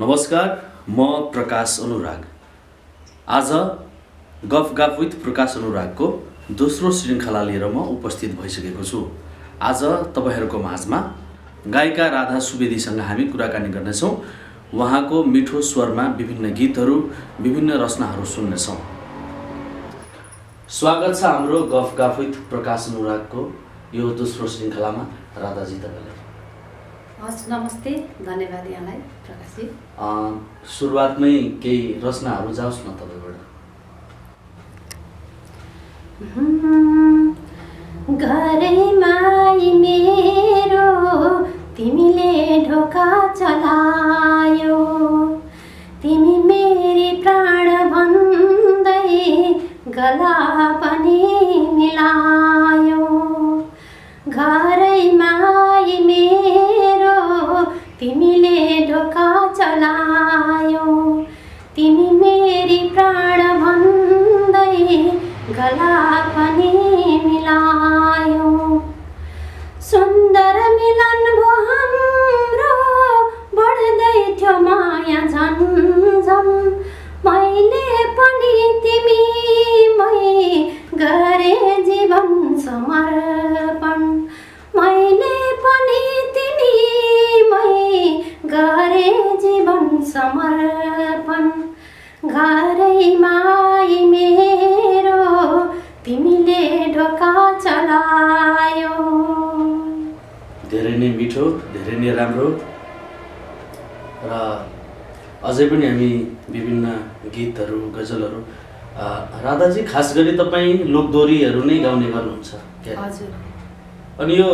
नमस्कार, म प्रकाश अनुराग। आज गफ गफ विथ प्रकाश अनुरागको दोस्रो श्रृङ्खला लिएर म उपस्थित भइसकेको छु। आज तपाईहरूको माझमा गायिका राधा सुवेदीसँग हामी कुराकानी गर्नेछौँ। उहाँको मिठो स्वरमा विभिन्न गीतहरू, विभिन्न रचनाहरू सुन्नेछौँ। स्वागत छ हाम्रो गफ गफ विथ प्रकाश अनुरागको यो दोस्रो श्रृङ्खलामा। राधाजी, तपाईँलाई हस्, नमस्ते, धन्यवाद यहाँलाई प्रकाशजी। सुरुवातमै केही रचनाहरू जाओस् न तपाईँबाट। घरैमा मेरो तिमीले ढोका चलायो, तिमी मेरी प्राण भन्दै गला पनि मिलायो। घरैमा मेरो तिमीले ढोका चलायो, तिमी मेरी प्राण भन्दै गला पनि मिलायो। सुन्दर मिलन भो हाम्रो, बढ्दै थियो माया झन्झन। मैले पनि तिमीमै गरे जीवन समर्पण, मैले पनि तिमीमै गरे जीवन समर्पण। घरैमा मेरो तिमीले ढोका चलायो। धेरै नै मिठो, धेरै नै राम्रो। र अझै पनि हामी विभिन्न गीतहरू, गजलहरू, राधाजी खास गरी तपाईँ लोकदोहोरीहरू नै गाउने गर्नुहुन्छ क्या? हजुर। अनि यो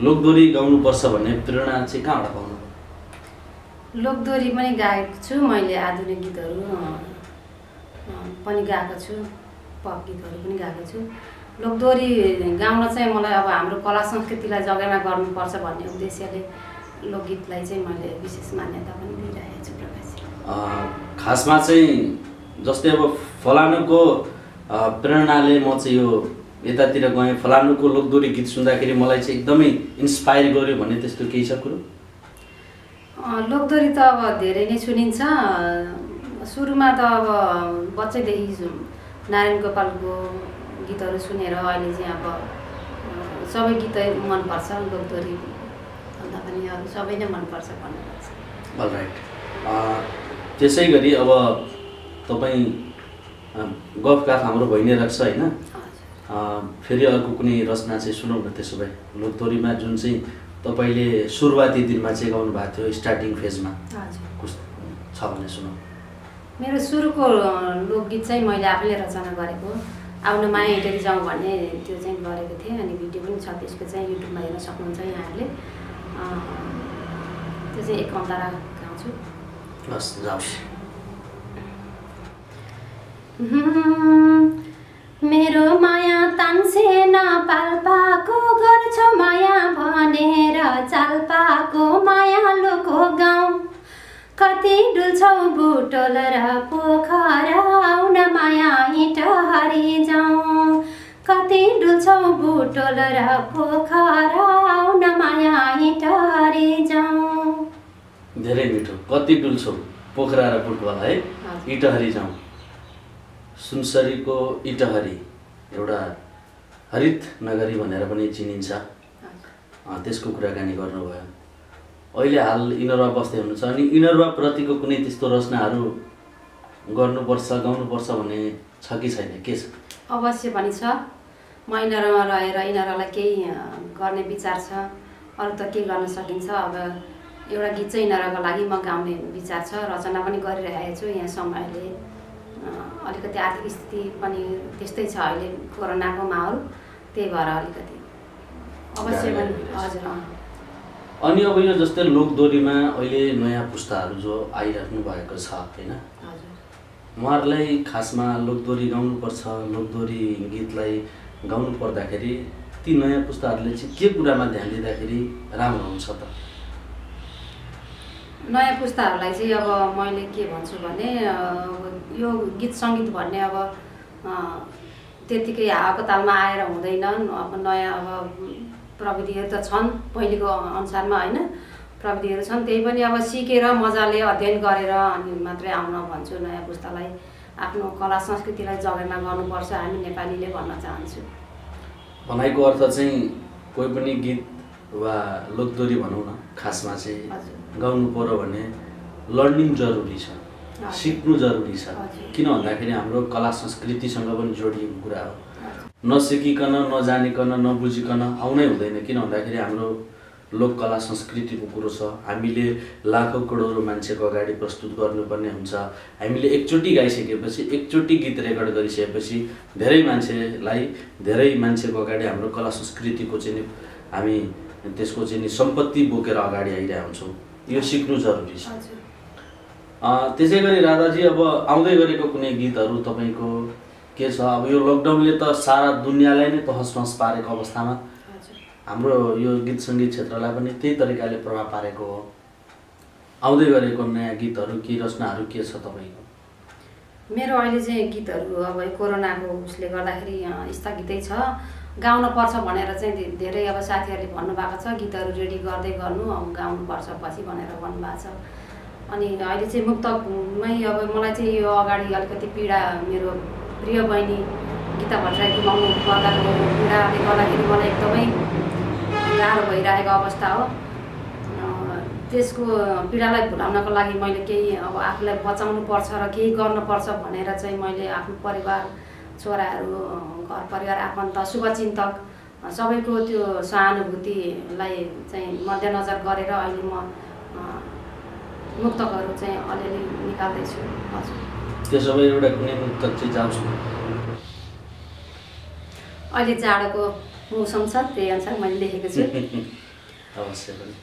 लोकदोहोरी गाउनुपर्छ भन्ने प्रेरणा चाहिँ कहाँबाट पाउनु? लोकदोहोरी पनि गाएको छु मैले, आधुनिक गीतहरू पनि गाएको छु, पप गीतहरू पनि गाएको छु। लोकदोहोरी गाउन चाहिँ मलाई अब हाम्रो कला संस्कृतिलाई जगेर्ना गर्नुपर्छ भन्ने उद्देश्यले लोकगीतलाई चाहिँ मैले विशेष मान्यता पनि दिइरहेको छु प्रकाश। खासमा चाहिँ जस्तै अब फलानुको प्रेरणाले म चाहिँ यो यतातिर गएँ, फलानुको लोकदोहोरी गीत सुन्दाखेरि मलाई चाहिँ एकदमै इन्सपायर गर्यो भन्ने त्यस्तो केही छ कुरो? लोकदोहोरी त अब धेरै नै सुनिन्छ। सुरुमा त अब बच्चैदेखि नारायण गोपालको गीतहरू सुनेर अहिले चाहिँ अब सबै गीतै मनपर्छ। लोकदोहोरी भन्दा पनि अरू सबै नै मनपर्छ भन्नुपर्छ। अलराइट। त्यसै गरी अब तपाईँ गफ गफ हाम्रो भइ नै रहेछ होइन? फेरि अर्को कुनै रचना चाहिँ सुनौँ न त्यसो भए। लोकदोहोरीमा जुन चाहिँ तपाईँले सुरुवाती दिनमा चाहिँ गाउनु भएको थियो, स्टार्टिङ फेजमा छ भने सुनौँ। मेरो सुरुको लोकगीत चाहिँ मैले आफैले रचना गरेको, आउन माया हिँडेर जाउँ भन्ने त्यो चाहिँ गरेको थिएँ। अनि भिडियो पनि छ त्यसको चाहिँ युट्युबमा हेर्न सक्नुहुन्छ यहाँहरूले। त्यो चाहिँ एक अन्तरा गाउँछु। हस्, जाओस्। मेरो माया तान्छेन पाल्पाको, गर्छौ माया भनेर चाल्पाको मायालुको गाउँ। कति डुल्छौ बुटोल र पोखरा, आउन माया हिँडहरी जाउँ। कति डुल्छौ बुटोल र पोखरा, आउन माया हिँडहरी जाउँ। धेरै मिठो। कति डुल्छौ पोखरा र बुटोल है, इटहरी जाउँ। सुनसरीको इटहरी एउटा हरित नगरी भनेर पनि चिनिन्छ, त्यसको कुराकानी गर्नुभयो। अहिले हाल इनरवा बस्दै हुनुहुन्छ, अनि इनरवा प्रतिको कुनै त्यस्तो रचनाहरू गर्नुपर्छ, गाउनुपर्छ भन्ने छ कि छैन, के छ? अवश्य पनि छ। म इनरवामा रहेर इनरवालाई केही गर्ने विचार छ। अरू त के गर्न सकिन्छ। अब एउटा गीत चाहिँ इनरवाको लागि म गाउने विचार छ, रचना पनि गरिरहेको छु। यहाँ समयले अलिकति आर्थिक स्थिति पनि त्यस्तै छ अहिले, कोरोनाको माहौल, त्यही भएर अलिकति अवश्य पनि। हजुर। अनि अब यो जस्तै लोकदोहोरीमा अहिले नयाँ पुस्ताहरू जो आइराख्नु भएको छ होइन, उहाँहरूलाई खासमा लोकदोहोरी गाउनुपर्छ, लोकदोहोरी गीतलाई गाउनु पर्दाखेरि ती नयाँ पुस्ताहरूले चाहिँ के कुरामा ध्यान दिँदाखेरि राम्रो हुन्छ त? नयाँ पुस्ताहरूलाई चाहिँ अब मैले के भन्छु भने, यो गीत सङ्गीत भन्ने अब त्यतिकै हावाको तालमा आएर हुँदैन। अब नयाँ अब प्रविधिहरू त छन् पहिलेको अनुसारमा होइन, प्रविधिहरू छन् त्यही पनि अब सिकेर मजाले अध्ययन गरेर अनि मात्रै आउन भन्छु। नयाँ पुस्तालाई आफ्नो कला संस्कृतिलाई जगेर्ना गर्नुपर्छ हामी नेपालीले भन्न चाहन्छु। भनाइको अर्थ चाहिँ कोही पनि गीत वा लोकदोरी भनौँ न खासमा चाहिँ गाउनु पर्यो भने लर्निङ जरुरी छ, सिक्नु जरुरी छ। किन भन्दाखेरि हाम्रो कला संस्कृतिसँग पनि जोडिएको कुरा हो। नसिकिकन नजानिकन नबुझिकन आउनै हुँदैन। किन भन्दाखेरि हाम्रो लोककला संस्कृतिको कुरो छ। हामीले लाखौँ करोडौँ मान्छेको अगाडि प्रस्तुत गर्नुपर्ने हुन्छ। हामीले एकचोटि गाइसकेपछि एकचोटि गीत रेकर्ड गरिसकेपछि धेरै मान्छेको अगाडि हाम्रो कला संस्कृतिको चाहिँ हामी त्यसको चाहिँ सम्पत्ति बोकेर अगाडि आइरहेका हुन्छौँ। यो सिक्नु जरुरी छ। त्यसै गरी राधाजी अब आउँदै गरेको कुनै गीतहरू तपाईँको के छ? अब यो लकडाउनले त सारा दुनियाँलाई नै तहस नहस पारेको अवस्थामा हाम्रो यो गीत सङ्गीत क्षेत्रलाई पनि त्यही तरिकाले प्रभाव पारेको हो। आउँदै गरेको नयाँ गीतहरू के रचनाहरू के छ तपाईँको? मेरो अहिले चाहिँ गीतहरू अब कोरोनाको उसले गर्दाखेरि स्थगितै छ। गाउन पर्छ भनेर चाहिँ धेरै अब साथीहरूले भन्नुभएको छ गीतहरू रेडी गर्दै गर्नु, अब गाउनुपर्छ पछि भनेर भन्नुभएको छ। अनि अहिले चाहिँ मुक्तकमै अब मलाई चाहिँ यो अगाडि अलिकति पीडा मेरो प्रिय बहिनी गीता भट्टराई गुमाउनु पर्दाको पीडाले गर्दाखेरि मलाई एकदमै गाह्रो भइरहेको अवस्था हो। त्यसको पीडालाई भुलाउनको लागि मैले केही अब आफूलाई बचाउनु पर्छ र केही गर्नुपर्छ भनेर चाहिँ मैले आफ्नो परिवार, छोराहरू, घर परिवार, आफन्त, शुभचिन्तक सबैको त्यो सहानुभूतिलाई चाहिँ मध्यनजर गरेर अहिले म मुक्तकहरू चाहिँ अलिअलि निकाल्दैछु। हजुर, त्यसो भए एउटा कुनै मुक्तक चाहिँ जाउँछु। अहिले जाडोको मौसम छ त्यही अनुसार मैले लेखेको छु। अवश्य पनि।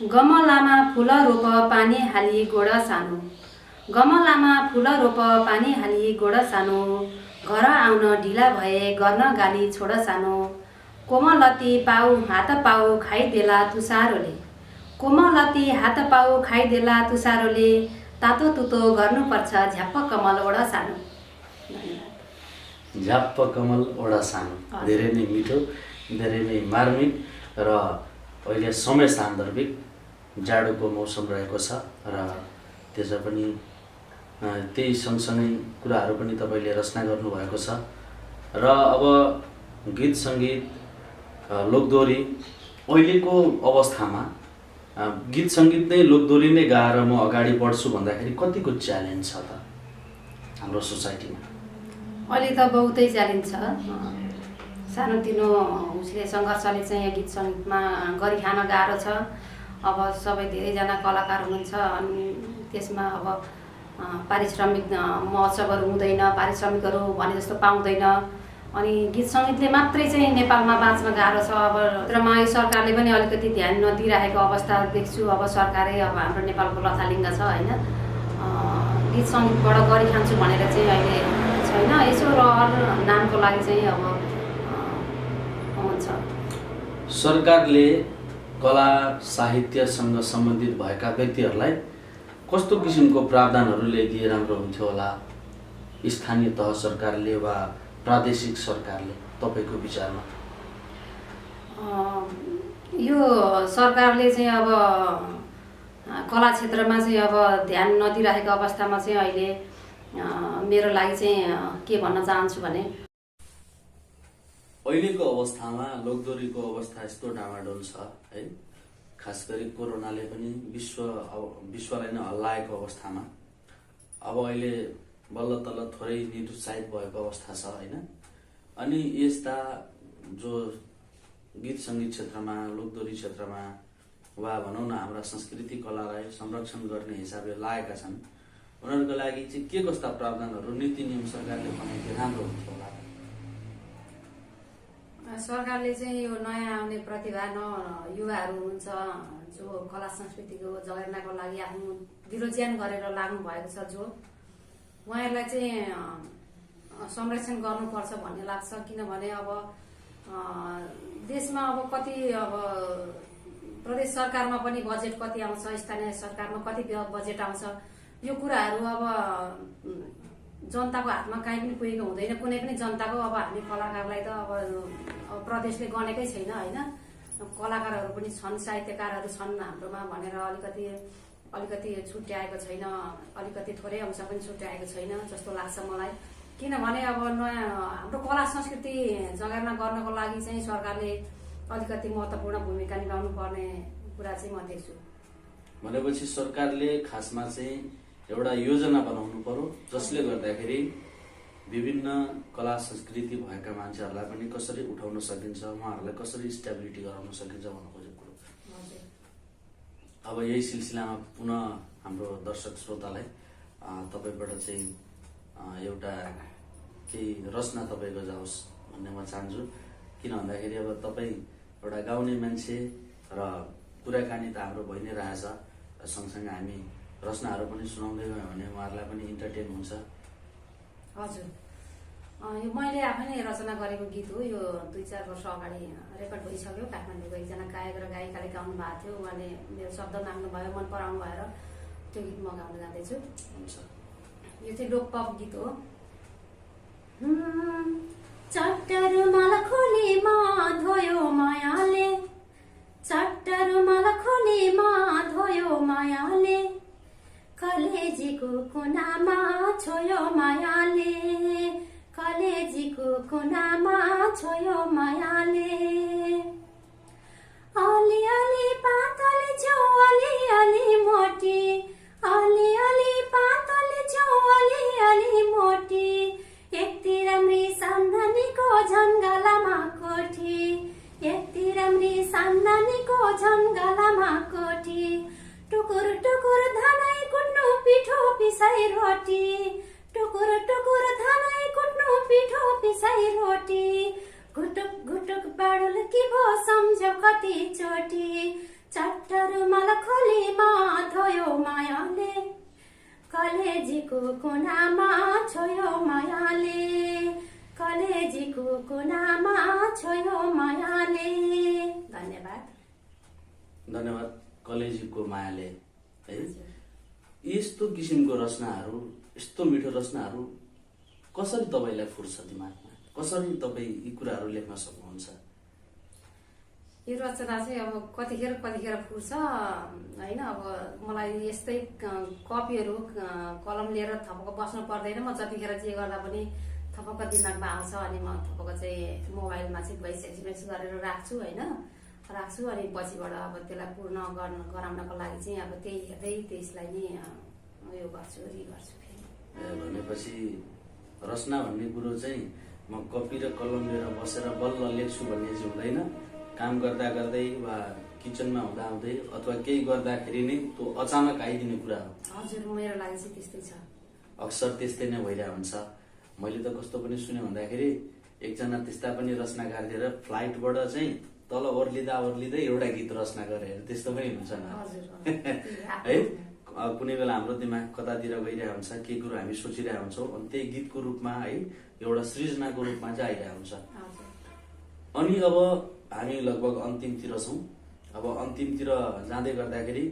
गमलामा फुल रोप पानी हाली गोड सानो, गमलामा फुल रोप पानी हाली गोड सानो, घर आउन ढिला भए गर्न गाली छोड सानो, कोमलती पाउ हात पाउ खाइदेला तुसारोले, कोमलती हात पाउ खाइदेला तुसारोले, तातो तुतो गर्नुपर्छ झ्याप्प कमल ओडा सानो। झ्याप्प कमल ओडा सानो धेरै नै मिठो, धेरै नै मार्मिक र अहिले समय सान्दर्भिक जाडोको मौसम रहेको छ र त्यसै पनि त्यही सँगसँगै कुराहरू पनि तपाईँले रचना गर्नुभएको छ। र अब गीत सङ्गीत लोकदोरी अहिलेको अवस्थामा गीत सङ्गीत नै लोकदोरी नै गाएर म अगाडि बढ्छु भन्दाखेरि कतिको च्यालेन्ज छ त हाम्रो सोसाइटीमा? अहिले त बहुतै च्यालेन्ज छ। सानोतिनो उसले सङ्घर्षले चाहिँ यो गीत सङ्गीतमा गरिखान गाह्रो छ। अब सबै धेरैजना कलाकार हुनुहुन्छ अनि त्यसमा अब पारिश्रमिक महोत्सवहरू हुँदैन, पारिश्रमिकहरू भने जस्तो पाउँदैन। अनि गीत सङ्गीतले मात्रै चाहिँ नेपालमा बाँच्न गाह्रो छ। अब मा यो सरकारले पनि अलिकति ध्यान नदिइरहेको अवस्था देख्छु। अब सरकारै अब हाम्रो नेपालको लथालिङ्ग छ होइन, गीत सङ्गीतबाट गरिखान्छु भनेर चाहिँ अहिले छैन। यसो रहर नामको लागि चाहिँ अब हुन्छ। सरकारले कला साहित्यसँग सम्बन्धित भएका व्यक्तिहरूलाई कस्तो किसिमको प्रावधानहरू ल्याइदिए राम्रो हुन्थ्यो होला? स्थानीय तह सरकारले वा प्रादेशिक सरकारले तपाईँको विचारमा? यो सरकारले चाहिँ अब कला क्षेत्रमा चाहिँ अब ध्यान नदिइरहेको अवस्थामा चाहिँ अहिले मेरो लागि चाहिँ के भन्न चाहन्छु भने अहिलेको अवस्थामा लोकदोरीको अवस्था यस्तो डामाडोल छ है, खास गरी कोरोनाले पनि विश्वलाई नै हल्लाएको अवस्थामा अब अहिले बल्ल तल्ल थोरै निरुत्साहित भएको अवस्था छ होइन। अनि यस्ता जो गीत सङ्गीत क्षेत्रमा, लोकदोरी क्षेत्रमा वा भनौँ न हाम्रा संस्कृति कलालाई संरक्षण गर्ने हिसाबले लागेका छन्, उनीहरूको लागि चाहिँ के कस्ता प्रावधानहरू नीति नियम सरकारले बनाइदिए राम्रो हुन्थ्यो होला? सरकारले चाहिँ यो नयाँ आउने प्रतिभा युवाहरू हुनुहुन्छ जो कला संस्कृतिको जगेर्नाको लागि आफ्नो दिलोज्यान गरेर लाग्नु भएको छ, जो उहाँहरूलाई चाहिँ संरक्षण गर्नुपर्छ भन्ने लाग्छ। किनभने अब देशमा अब कति अब प्रदेश सरकारमा पनि बजेट कति आउँछ, स्थानीय सरकारमा कति बजेट आउँछ, यो कुराहरू अब जनताको हातमा काहीँ पनि पुगेको हुँदैन। कुनै पनि जनताको अब हामी कलाकारलाई त अब प्रदेशले गनेकै छैन होइन। कलाकारहरू पनि छन्, साहित्यकारहरू छन् हाम्रोमा भनेर अलिकति छुट्याएको छैन, अलिकति थोरै अंश पनि छुट्याएको छैन जस्तो लाग्छ मलाई। किनभने अब नयाँ हाम्रो कला संस्कृति जगेर्ना गर्नको लागि चाहिँ सरकारले अलिकति महत्त्वपूर्ण भूमिका निभाउनु पर्ने कुरा चाहिँ म देख्छु। भनेपछि सरकारले खासमा चाहिँ एउटा योजना बनाउनु पर्यो जसले गर्दाखेरि विभिन्न कला संस्कृति भएका मान्छेहरूलाई पनि कसरी उठाउन सकिन्छ, उहाँहरूलाई कसरी स्टेबिलिटी गराउन सकिन्छ भन्नु खोजेको कुरो। अब यही सिलसिलामा पुनः हाम्रो दर्शक श्रोतालाई तपाईँबाट चाहिँ एउटा केही रचना तपाईँको जाओस् भन्ने म चाहन्छु। किन भन्दाखेरि अब तपाईँ एउटा गाउने मान्छे र कुराकानी त हाम्रो भइ नै रहेछ, सँगसँगै हामी रचनाहरू पनि सुनाउँदै गयौँ भने उहाँहरूलाई पनि इन्टरटेन हुन्छ। हजुर, यो मैले आफै नै रचना गरेको गीत हो। यो 2-4 वर्ष अगाडि रेकर्ड भइसक्यो। काठमाडौँको एकजना गायक र गायिकाले गाउनु भएको थियो। उहाँले मेरो शब्द माग्नु भयो, मन पराउनु भएर त्यो गीत म गाउन जाँदैछु। यो चाहिँ लोकपप गीत हो। चट्ट रुमाल खोलीमा धोयो मायाले, चट्ट रुमाल खोलीमा धोयो मायाले, कलेजीको कुनामा छोयो मायाले, कलेजीको कुनामा छोयो मायाले। अलि अलि पातली छौ अलि अलि मोटी, अलि अलि पातली छौ अलि अलि मोटी, एकतिर मृसान्नानीको झन्गालामा कोठी, एकतिर मृसान्नानीको झन्गालामा कोठी, टुकुर टुकुर धानै कुट्नु पिठो पिसाई रोटी, टुकुर टुकुर धानै कुट्नु पिठो पिसाई रोटी, घुटुक घुटुक बाडुल कि भो सम्झ्यो कति चोटी, चट्ट रुमाल खोलीमा धोयो मायाले, कलेजीको कुनामा छोयो मायाले, कलेजीको कुनामा छोयो मायाले। धन्यवाद। धन्यवाद। कलेजीको मायाले है, यस्तो किसिमको रचनाहरू, यस्तो मिठो रचनाहरू कसरी तपाईँलाई फुर्छ दिमागमा, कसरी तपाईँ यी कुराहरू लेख्न सक्नुहुन्छ? यो रचना चाहिँ अब कतिखेर फुर्छ होइन। अब मलाई यस्तै कपीहरू कलम लिएर थपक्क बस्नु पर्दैन। म जतिखेर जे गर्दा पनि थपक्क दिमागमा आउँछ अनि म थपक्क चाहिँ मोबाइलमा चाहिँ भोइस एक्सप्रेस गरेर राख्छु होइन, राख्छु। अनि पछिबाट अब त्यसलाई पूर्ण गराउनको लागि चाहिँ अब त्यही हेर्दै त्यसलाई नै यो गर्छु, गर्छु। भनेपछि रचना भन्ने कुरो चाहिँ म कपी र कलम लिएर बसेर बल्ल लेख्छु भन्ने चाहिँ हुँदैन। काम गर्दा गर्दै वा किचनमा हुँदा हुँदै अथवा केही गर्दाखेरि नै त्यो अचानक आइदिने कुरा हो। हजुर, मेरो लागि चाहिँ त्यस्तै छ। अक्सर त्यस्तै नै भइरहेको हुन्छ। मैले त कस्तो पनि सुने भन्दाखेरि एकजना त्यस्ता पनि रचनाकार थिएर फ्लाइटबाट चाहिँ तल ओर्लिँदै एउटा गीत रचना गरे, त्यस्तो पनि हुन्छ न है। कुनै बेला हाम्रो दिमाग कतातिर गइरहेको हुन्छ, के कुरो हामी सोचिरहेको हुन्छौँ अनि त्यही गीतको रूपमा है एउटा सृजनाको रूपमा चाहिँ आइरहेको हुन्छ। अनि अब हामी लगभग अन्तिमतिर छौँ। अब अन्तिमतिर जाँदै गर्दाखेरि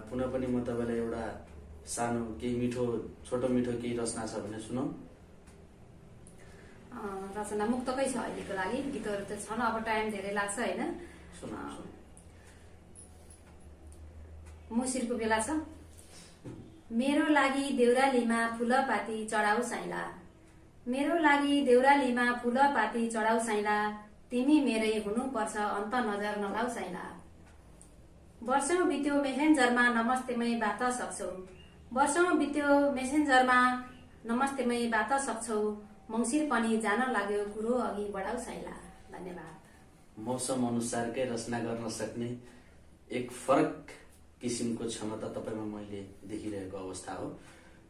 पुनः पनि म तपाईँलाई एउटा सानो केही मिठो छोटो मिठो केही रचना छ भने सुनौ। रचना मुक्तकै छ अहिलेको लागि, गीतहरू त छन्, अब टाइम धेरै लाग्छ होइन। मुसिरको बेला छ। मेरो लागि देउरालीमा फुलपाती चढाउ साइला, मेरो लागि देउरालीमा फुलपाती चढाउ साइला, तिमी मेरै हुनुपर्छ अन्त नजर नलाउ साइला। वर्षौं बित्यो मेसेन्जरमा नमस्तेमै बात सक्छौ, वर्षौं बित्यो मेसेन्जरमा नमस्तेमै बात सक्छौ, मङ्सिर पनि जान लाग्यो कुरो अघि बढाउ साइला। धन्यवाद। मौसम अनुसारकै रचना गर्न सक्ने एक फरक किसिमको क्षमता तपाईँमा मैले देखिरहेको अवस्था हो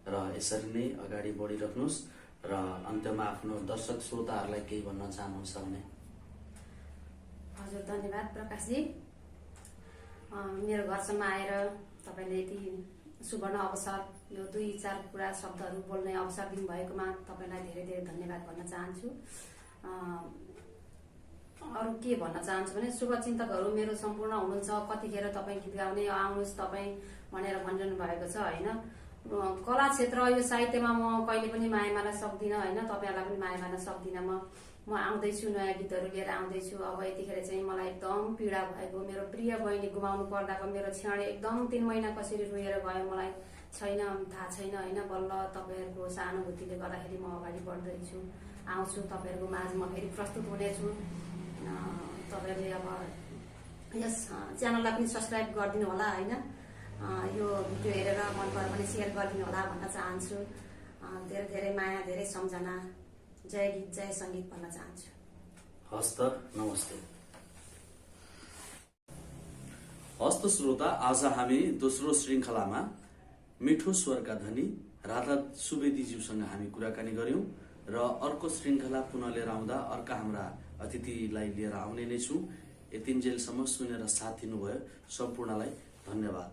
र यसरी नै अगाडि बढिराख्नुहोस्। र अन्त्यमा आफ्नो दर्शक श्रोताहरूलाई केही भन्न चाहनुहुन्छ भने? हजुर, धन्यवाद प्रकाशजी। मेरो घरसम्म आएर तपाईँले यति सुवर्ण अवसर, यो 2-4 कुरा शब्दहरू बोल्ने अवसर दिनुभएकोमा तपाईँलाई धेरै धेरै धन्यवाद भन्न चाहन्छु। अरू के भन्न चाहन्छु भने शुभचिन्तकहरू मेरो सम्पूर्ण हुनुहुन्छ। कतिखेर तपाईँ गीत गाउने आउनुहोस् तपाईँ भनेर भनिरहनु भएको छ होइन। कला क्षेत्र यो साहित्यमा म कहिले पनि माया मार्न सक्दिनँ होइन, तपाईँहरूलाई पनि माया मार्न सक्दिनँ। म म आउँदैछु, नयाँ गीतहरू लिएर आउँदैछु। अब यतिखेर चाहिँ मलाई एकदम पीडा भएको, मेरो प्रिय बहिनी गुमाउनु पर्दाको मेरो क्षण एकदम 3 महिना कसरी रोएर गयो मलाई छैन, थाहा छैन होइन। बल्ल तपाईँहरूको सहानुभूतिले गर्दाखेरि म अगाडि बढ्दैछु, आउँछु तपाईँहरूको माझमा फेरि प्रस्तुत हुनेछु। तपाईँहरूले अब यस च्यानललाई पनि सब्सक्राइब गरिदिनु होला होइन। यो भिडियो हेरेर मन पऱ्यो भने सेयर गरिदिनु होला भन्न चाहन्छु। धेरै धेरै माया, धेरै सम्झना। जय गीत, जय सङ्गीत भन्न चाहन्छु। हस्त नमस्ते। हस्त श्रोता, आज हामी दोस्रो श्रृङ्खलामा मिठो स्वरका धनी राधा सुवेदीज्यूसँग हामी कुराकानी गर्यौं र अर्को श्रृङ्खला पुनः लिएर आउँदा अर्का हाम्रा अतिथिलाई लिएर आउने नै छु। यतिन्जेलसम्म सुनेर साथ दिनुभयो सम्पूर्णलाई धन्यवाद।